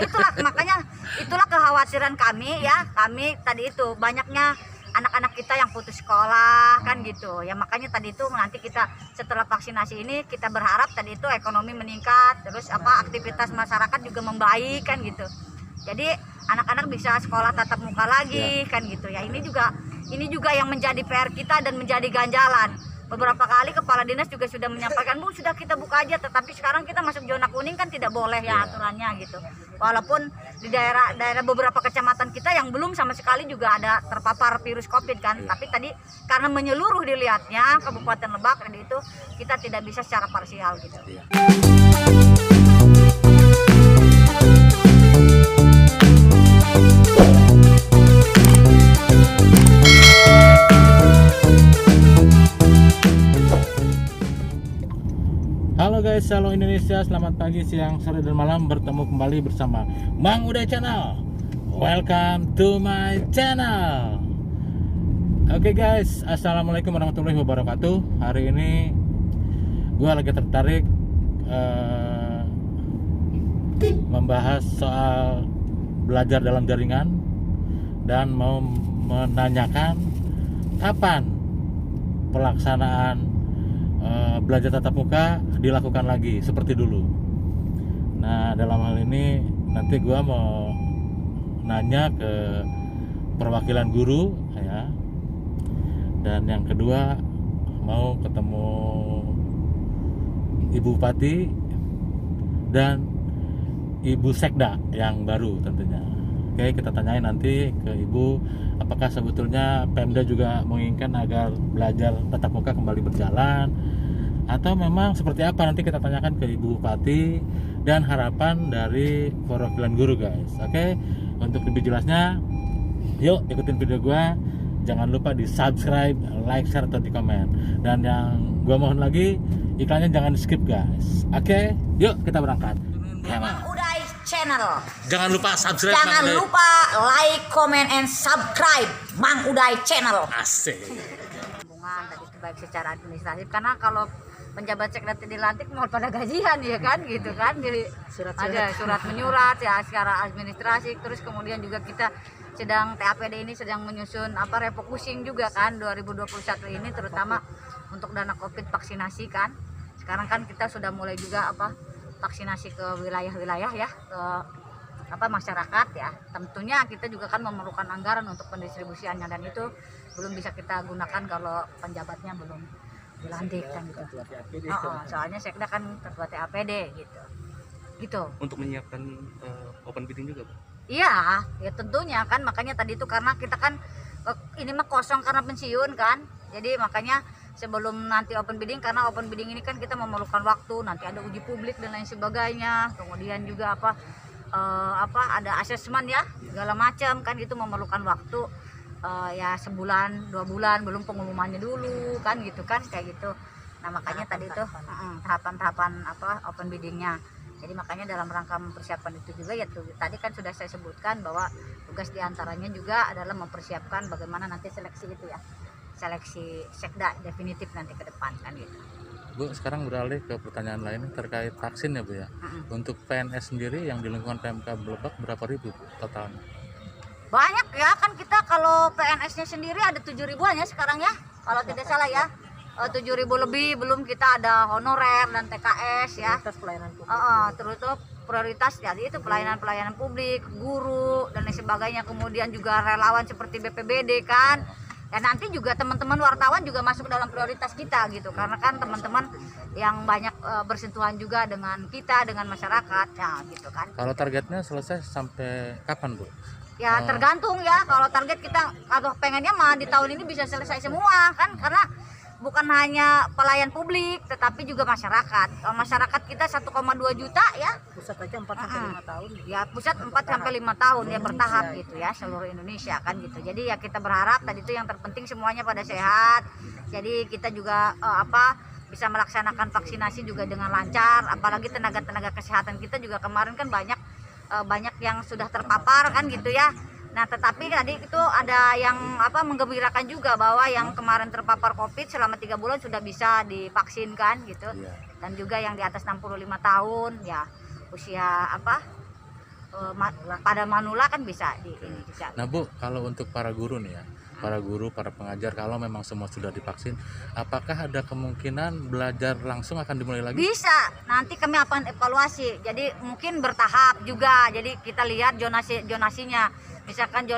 itulah kekhawatiran kami ya. Kami tadi itu banyaknya anak-anak kita yang putus sekolah kan gitu ya, makanya tadi itu nanti kita setelah vaksinasi ini kita berharap tadi itu ekonomi meningkat, terus aktivitas masyarakat juga membaik kan gitu, jadi anak-anak bisa sekolah tatap muka lagi kan gitu ya. Ini juga yang menjadi PR kita dan menjadi ganjalan. Beberapa kali kepala dinas juga sudah menyampaikan, Bu, sudah kita buka aja, tetapi sekarang kita masuk zona kuning kan tidak boleh ya aturannya gitu. Walaupun di daerah beberapa kecamatan kita yang belum sama sekali juga ada terpapar virus COVID kan, tapi tadi karena menyeluruh dilihatnya Kabupaten Lebak, jadi itu kita tidak bisa secara parsial gitu. Halo guys, halo Indonesia, selamat pagi, siang, sore, dan malam. Bertemu kembali bersama Mang Uday Channel. Welcome to my channel. Oke guys, assalamualaikum warahmatullahi wabarakatuh. Hari ini gue lagi tertarik membahas soal belajar dalam jaringan dan mau menanyakan kapan pelaksanaan belajar tatap muka dilakukan lagi seperti dulu. Nah, dalam hal ini nanti gua mau nanya ke perwakilan guru ya. Dan yang kedua mau ketemu Ibu Bupati dan Ibu Sekda yang baru tentunya. Oke, kita tanyain nanti ke Ibu apakah sebetulnya Pemda juga menginginkan agar belajar tatap muka kembali berjalan, atau memang seperti apa, nanti kita tanyakan ke Ibu Bupati dan harapan dari perwakilan guru guys. Oke, untuk lebih jelasnya yuk ikutin video gua. Jangan lupa di subscribe, like, share, atau di komen. Dan yang gua mohon lagi, iklannya jangan di skip guys. Oke, yuk kita berangkat. Mang Uday Channel. Jangan lupa subscribe. Jangan lupa like, comment, and subscribe Mang Uday Channel. Asik. Hubungan tadi itu baik secara administratif, karena kalau penjabat sekda dilantik mau pada gajian ya kan gitu kan, jadi ada surat menyurat ya secara administrasi. Terus kemudian juga kita sedang TAPD ini sedang menyusun refocusing juga kan 2021 ini, terutama untuk dana COVID vaksinasi kan. Sekarang kan kita sudah mulai juga vaksinasi ke wilayah-wilayah ya, ke masyarakat ya. Tentunya kita juga kan memerlukan anggaran untuk pendistribusiannya, dan itu belum bisa kita gunakan kalau penjabatnya belum dilantik kan gitu. Soalnya sekda kan ketua TAPD gitu. Untuk menyiapkan open bidding juga, Bu? Iya, ya tentunya kan, makanya tadi itu karena kita kan ini mah kosong karena pensiun kan. Jadi makanya sebelum nanti open bidding, karena open bidding ini kan kita memerlukan waktu, nanti ada uji publik dan lain sebagainya. Kemudian juga ada asesmen ya, segala macam kan, itu memerlukan waktu ya sebulan, 2 bulan, belum pengumumannya dulu kan gitu kan, kayak gitu. Nah, makanya tadi itu tahapan-tahapan open biddingnya. Jadi makanya dalam rangka mempersiapkan itu juga ya tadi kan sudah saya sebutkan bahwa tugas diantaranya juga adalah mempersiapkan bagaimana nanti seleksi itu ya, seleksi sekda definitif nanti ke depan kan gitu. Bu, sekarang beralih ke pertanyaan lain terkait vaksin ya Bu ya. Untuk PNS sendiri yang di lingkungan PMK Lebak berapa ribu Bu totalnya? Banyak ya kan, kita kalau PNS-nya sendiri ada 7 ribuan ya sekarang ya, kalau tidak salah ya. 7.000 lebih, belum kita ada honorer dan TKS ya. Prioritas pelayanan publik. Terus prioritas jadi itu pelayanan publik, guru dan lain sebagainya. Kemudian juga relawan seperti BPBD kan. Dan nanti juga teman-teman wartawan juga masuk dalam prioritas kita gitu, karena kan teman-teman yang banyak bersentuhan juga dengan kita, dengan masyarakat ya gitu kan. Kalau targetnya selesai sampai kapan Bu? Ya tergantung ya, kalau target kita atau pengennya mah di tahun ini bisa selesai semua kan, karena bukan hanya pelayan publik tetapi juga masyarakat. Masyarakat kita 1,2 juta ya. Pusat aja 4 sampai 5 tahun. Ya, pusat 4 sampai 5 tahun ya, bertahap gitu ya, seluruh Indonesia kan gitu. Jadi ya kita berharap tadi itu yang terpenting semuanya pada sehat. Jadi kita juga bisa melaksanakan vaksinasi juga dengan lancar, apalagi tenaga-tenaga kesehatan kita juga kemarin kan banyak yang sudah terpapar kan gitu ya. Nah, tetapi tadi itu ada yang menggembirakan juga bahwa yang kemarin terpapar COVID selama 3 bulan sudah bisa divaksinkan gitu. Dan juga yang di atas 65 tahun ya, usia pada manula kan bisa di ini juga. Nah Bu, kalau untuk para guru nih ya, para guru, para pengajar, kalau memang semua sudah divaksin, apakah ada kemungkinan belajar langsung akan dimulai lagi? Bisa, nanti kami akan evaluasi. Jadi mungkin bertahap juga. Jadi kita lihat zonasinya. Misalkan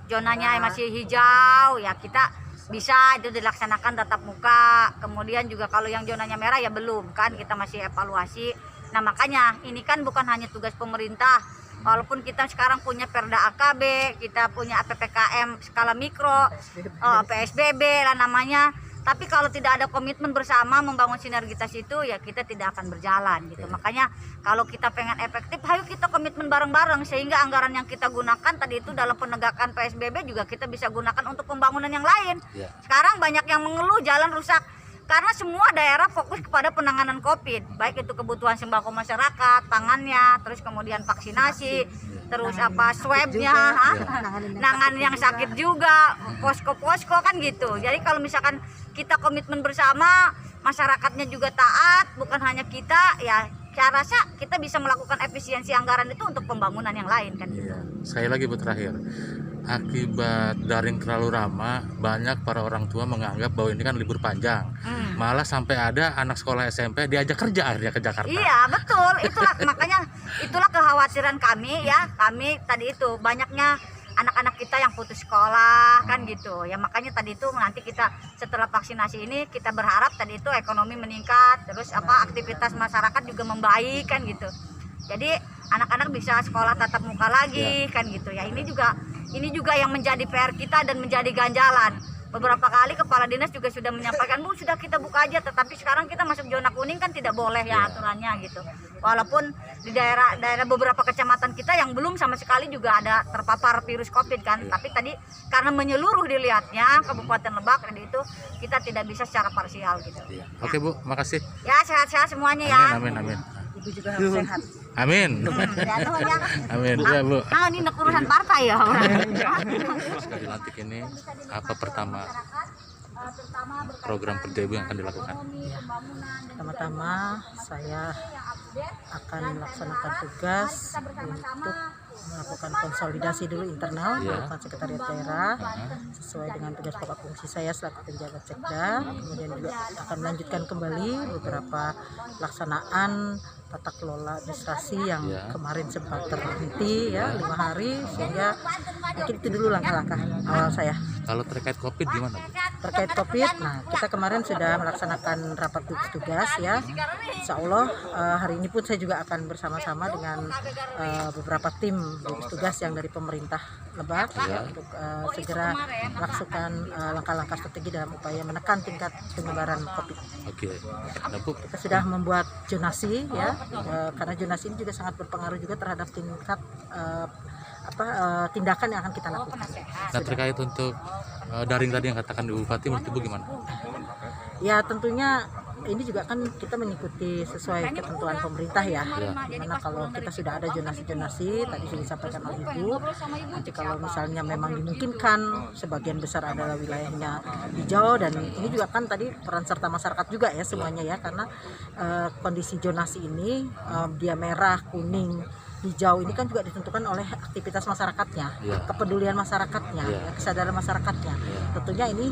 zonanya masih hijau, ya kita bisa itu dilaksanakan tatap muka. Kemudian juga kalau yang zonanya merah ya belum, kan kita masih evaluasi. Nah makanya ini kan bukan hanya tugas pemerintah. Walaupun kita sekarang punya Perda AKB, kita punya PPKM skala mikro, PSBB lah namanya. Tapi kalau tidak ada komitmen bersama membangun sinergitas itu, ya kita tidak akan berjalan gitu. Makanya kalau kita pengen efektif, ayo kita komitmen bareng-bareng sehingga anggaran yang kita gunakan tadi itu dalam penegakan PSBB juga kita bisa gunakan untuk pembangunan yang lain. Sekarang banyak yang mengeluh jalan rusak. Karena semua daerah fokus kepada penanganan COVID, baik itu kebutuhan sembako masyarakat, pangannya, terus kemudian vaksinasi, terus swabnya, nangan yang sakit juga, posko-posko kan gitu. Jadi kalau misalkan kita komitmen bersama, masyarakatnya juga taat, bukan hanya kita, ya saya rasa kita bisa melakukan efisiensi anggaran itu untuk pembangunan yang lain kan gitu. Sekali lagi Bu terakhir, akibat daring terlalu ramah, banyak para orang tua menganggap bahwa ini kan libur panjang. Malah sampai ada anak sekolah SMP diajak kerja akhirnya ke Jakarta. Iya betul, makanya itulah kekhawatiran kami ya. Kami tadi itu banyaknya anak-anak kita yang putus sekolah kan gitu. Ya makanya tadi itu nanti kita setelah vaksinasi ini kita berharap tadi itu ekonomi meningkat, terus aktivitas masyarakat juga membaik kan gitu. Jadi anak-anak bisa sekolah tatap muka lagi kan gitu ya. Ini juga yang menjadi PR kita dan menjadi ganjalan. Beberapa kali kepala dinas juga sudah menyampaikan, Bu sudah kita buka aja, tetapi sekarang kita masuk zona kuning kan tidak boleh ya aturannya gitu. Walaupun di daerah beberapa kecamatan kita yang belum sama sekali juga ada terpapar virus COVID kan, tapi tadi karena menyeluruh dilihatnya Kabupaten Lebak tadi itu kita tidak bisa secara parsial gitu. Oke Bu, makasih. Ya sehat-sehat semuanya ya. Amin. Ibu juga harus sehat. Amin. Amin. Ya Bu. Nah ini urusan partai ya. Sekali lantik ini apa pertama program kerja Ibu yang akan dilakukan? Pertama-tama saya akan melaksanakan tugas untuk melakukan konsolidasi dulu internal melakukan sekretariat daerah sesuai dengan tugas pokok fungsi saya selaku penjabat Sekda. Kemudian juga akan melanjutkan kembali beberapa pelaksanaan tata kelola administrasi yang kemarin sempat terhenti 5 hari, sehingga mungkin itu dulu langkah-langkah awal saya. Kalau terkait COVID gimana? Terkait COVID, nah kita kemarin sudah melaksanakan rapat gugus tugas ya. Insya Allah hari ini pun saya juga akan bersama-sama dengan beberapa tim gugus tugas yang dari pemerintah Lebak untuk segera melakukan langkah-langkah strategi dalam upaya menekan tingkat penyebaran COVID. Oke. Nah, Bu, kita sudah membuat zonasi ya, karena zonasi ini juga sangat berpengaruh juga terhadap tingkat tindakan yang akan kita lakukan. Nah terkait untuk daring tadi yang katakan Ibu Bupati, menurut Ibu gimana? Ya tentunya ini juga kan kita mengikuti sesuai ketentuan pemerintah ya. Dimana kalau kita sudah ada zonasi-zonasi tadi sudah disampaikan oleh Ibu, nanti kalau misalnya memang dimungkinkan sebagian besar adalah wilayahnya hijau, dan ini juga kan tadi peran serta masyarakat juga ya semuanya ya, karena kondisi zonasi ini dia merah, kuning, hijau ini kan juga ditentukan oleh aktivitas masyarakatnya, kepedulian masyarakatnya, kesadaran masyarakatnya. Tentunya ini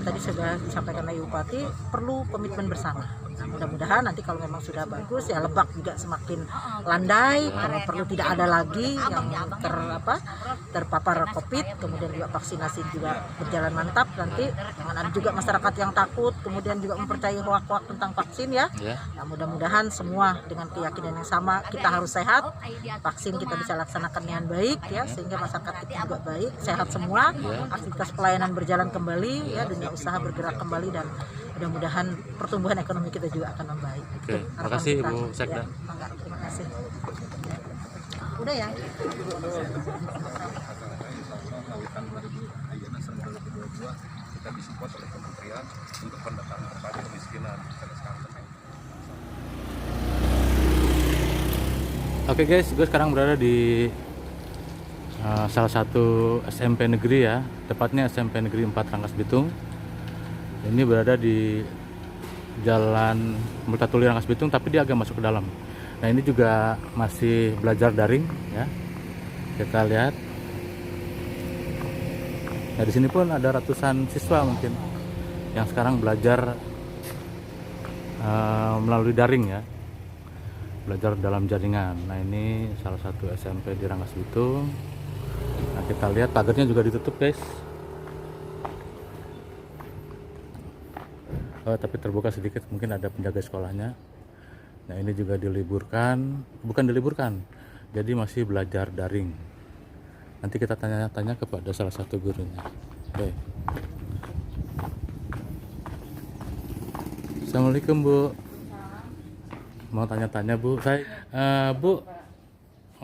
tadi sudah disampaikan oleh Bupati, perlu komitmen bersama. Nah, mudah-mudahan nanti kalau memang sudah bagus ya, Lebak juga semakin landai, kalau perlu tidak ada lagi yang terpapar COVID, kemudian juga vaksinasi juga berjalan mantap, nanti jangan ada juga masyarakat yang takut, kemudian juga mempercayai hoak-hoak tentang vaksin ya. Nah, mudah-mudahan semua dengan keyakinan yang sama, kita harus sehat, vaksin kita bisa laksanakan dengan baik ya, sehingga masyarakat kita juga baik, sehat semua, aktivitas pelayanan berjalan kembali ya, dunia usaha bergerak kembali, dan mudah-mudahan pertumbuhan ekonomi kita juga akan membaik. Oke, terima kasih Ibu Sekda. Terima kasih. Udah ya. Kita disupport oleh kementerian untuk pendataan terpadu kemiskinan. Oke guys, gue sekarang berada di salah satu SMP negeri ya, tepatnya SMP Negeri 4 Rangkas Bitung. Ini berada di Jalan Multatuli Rangkas Bitung, tapi dia agak masuk ke dalam. Nah ini juga masih belajar daring ya. Kita lihat. Nah di sini pun ada ratusan siswa mungkin yang sekarang belajar melalui daring ya, belajar dalam jaringan. Nah ini salah satu SMP di Rangkas Bitung. Nah kita lihat pagarnya juga ditutup guys. Oh, tapi terbuka sedikit, mungkin ada penjaga sekolahnya. Nah ini juga diliburkan, bukan diliburkan, jadi masih belajar daring. Nanti kita tanya-tanya kepada salah satu gurunya. Oke. Assalamualaikum Bu. Mau tanya-tanya Bu, Bu,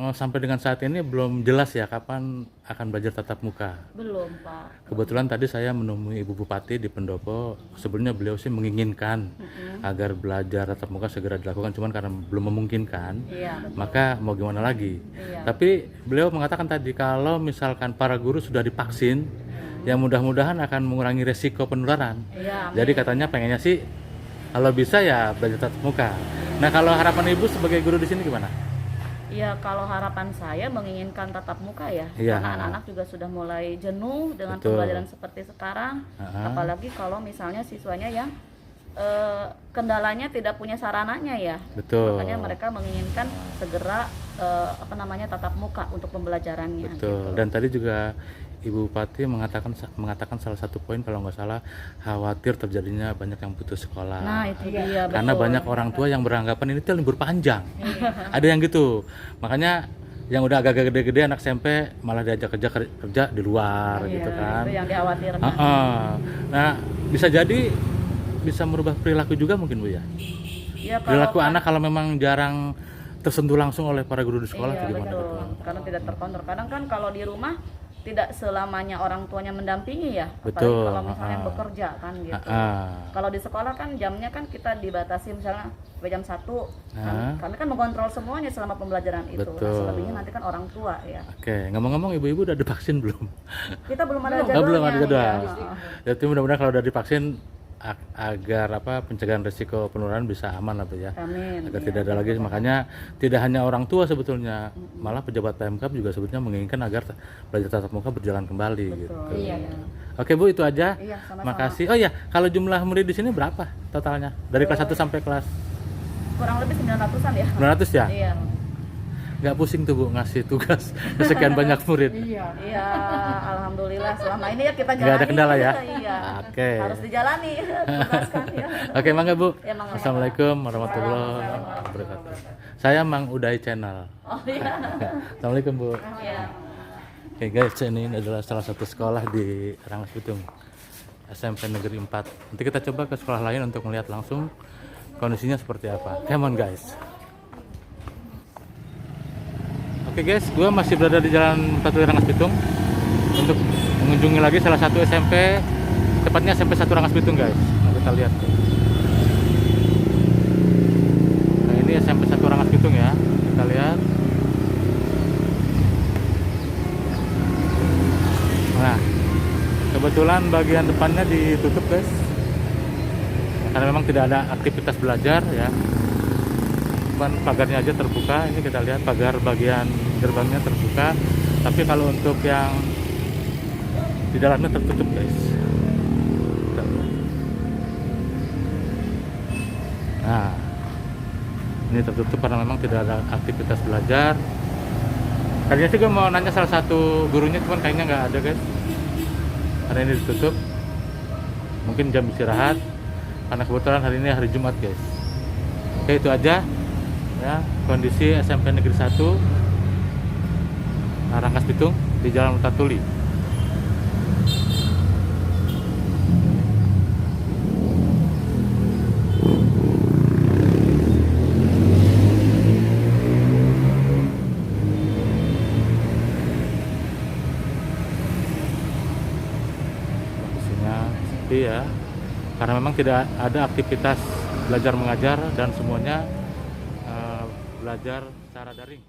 sampai dengan saat ini belum jelas ya kapan akan belajar tatap muka. Belum, Pak. Kebetulan tadi saya menemui Ibu Bupati di Pendopo. Sebelumnya beliau sih menginginkan agar belajar tatap muka segera dilakukan, cuman karena belum memungkinkan, maka mau gimana lagi. Tapi beliau mengatakan tadi kalau misalkan para guru sudah divaksin, ya mudah-mudahan akan mengurangi resiko penularan. Jadi katanya pengennya sih kalau bisa ya belajar tatap muka. Nah kalau harapan Ibu sebagai guru di sini gimana? Ya kalau harapan saya menginginkan tatap muka ya, karena anak-anak juga sudah mulai jenuh dengan pembelajaran seperti sekarang, apalagi kalau misalnya siswanya yang kendalanya tidak punya sarananya ya. Makanya mereka menginginkan segera tatap muka untuk pembelajarannya. Gitu. Dan tadi juga Ibu Bupati mengatakan salah satu poin kalau nggak salah khawatir terjadinya banyak yang putus sekolah. Nah itu dia. Karena banyak orang tua yang beranggapan ini tuh libur panjang. Ada yang gitu. Makanya yang udah agak gede-gede anak SMP malah diajak kerja di luar gitu kan. Itu yang dikhawatirkan. Nah bisa jadi bisa merubah perilaku juga mungkin Bu ya. Perilaku anak kalau memang jarang tersentuh langsung oleh para guru di sekolah itu gimana? Betul. Karena tidak terkontrol. Kadang kan kalau di rumah tidak selamanya orang tuanya mendampingi ya, apalagi kalau misalnya bekerja kan gitu. Kalau di sekolah kan jamnya kan kita dibatasi misalnya sampai jam 1. Kami kan mengontrol semuanya selama pembelajaran itu. Nah, selebihnya nanti kan orang tua ya. Oke, ngomong-ngomong ibu-ibu udah divaksin belum? Kita belum ada jadwalnya. Belum ada jadwal. Ya. Jadi mudah-mudahan kalau udah divaksin agar pencegahan risiko penularan bisa aman lah Bu ya. Amin. Agar tidak ada lagi, makanya tidak hanya orang tua sebetulnya, malah pejabat Pemkab juga sebetulnya menginginkan agar belajar tatap muka berjalan kembali gitu. Oke Bu, itu aja. Makasih. Oh ya, kalau jumlah murid di sini berapa totalnya? Dari kelas 1 sampai kelas? Kurang lebih 900-an ya. 900 ya? Iya. Nggak pusing tuh Bu ngasih tugas ke sekian banyak murid? Iya, alhamdulillah selama ini ya kita jalani. Nggak ada kendala ya? Iya. Oke. Harus dijalani. Tugaskan ya. Oke, mangga Bu. Ya, mangga. Assalamualaikum warahmatullahi wabarakatuh. Saya Mang Uday Channel. Oh iya. Assalamualaikum Bu. Iya. Oke guys, ini adalah salah satu sekolah di Rangkas Bitung, SMP Negeri 4. Nanti kita coba ke sekolah lain untuk melihat langsung kondisinya seperti apa. Come on guys. Oke guys, gue masih berada di Jalan Tatuli Rangkas Bitung untuk mengunjungi lagi salah satu SMP, tepatnya SMP 1 Rangkas Bitung guys. Nah, kita lihat. Nah ini SMP 1 Rangkas Bitung ya, kita lihat. Nah, kebetulan bagian depannya ditutup guys, karena memang tidak ada aktivitas belajar ya. Pagarnya aja terbuka. Ini kita lihat pagar bagian gerbangnya terbuka, tapi kalau untuk yang di dalamnya tertutup guys. Nah ini tertutup karena memang tidak ada aktivitas belajar. Tadinya sih gue mau nanya salah satu gurunya, cuman kayaknya nggak ada guys, karena ini ditutup. Mungkin jam istirahat, karena kebetulan hari ini hari Jumat guys. Oke, itu aja ya kondisi SMP Negeri 1 Rangkas Bitung di Jalan Tatuli. Kondisinya sepi ya, karena memang tidak ada aktivitas belajar mengajar dan semuanya belajar secara daring.